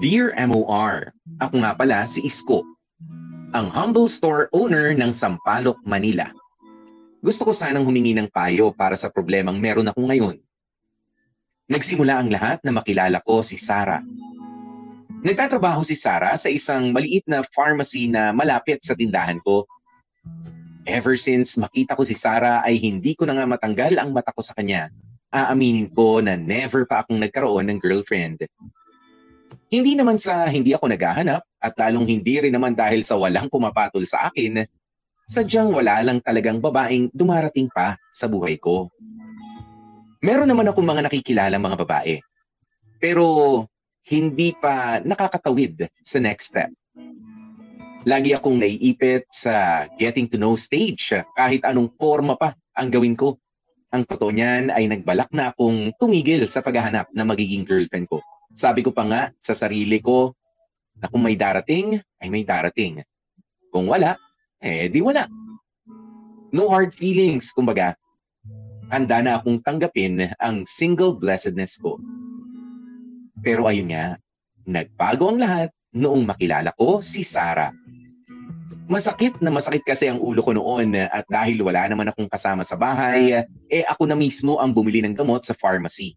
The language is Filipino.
Dear MOR, ako nga pala si Isko, ang humble store owner ng Sampaloc, Manila. Gusto ko sanang humingi ng payo para sa problemang meron ako ngayon. Nagsimula ang lahat na makilala ko si Sarah. Nagtatrabaho si Sarah sa isang maliit na pharmacy na malapit sa tindahan ko. Ever since makita ko si Sarah ay hindi ko na nga matanggal ang mata ko sa kanya. Aaminin ko na never pa akong nagkaroon ng girlfriend. Hindi naman sa hindi ako naghahanap at lalong hindi rin naman dahil sa walang pumapatol sa akin, sadyang wala lang talagang babaeng dumarating pa sa buhay ko. Meron naman akong mga nakikilala mga babae, pero hindi pa nakakatawid sa next step. Lagi akong naiipit sa getting to know stage kahit anong forma pa ang gawin ko. Ang totoo niyan ay nagbalak na akong tumigil sa paghahanap na magiging girlfriend ko. Sabi ko pa nga sa sarili ko na kung may darating, ay may darating. Kung wala, di wala. No hard feelings, kumbaga. Handa na akong tanggapin ang single blessedness ko. Pero ayun nga, nagbago ang lahat noong makilala ko si Sarah. Masakit na masakit kasi ang ulo ko noon at dahil wala naman akong kasama sa bahay, ako na mismo ang bumili ng gamot sa pharmacy.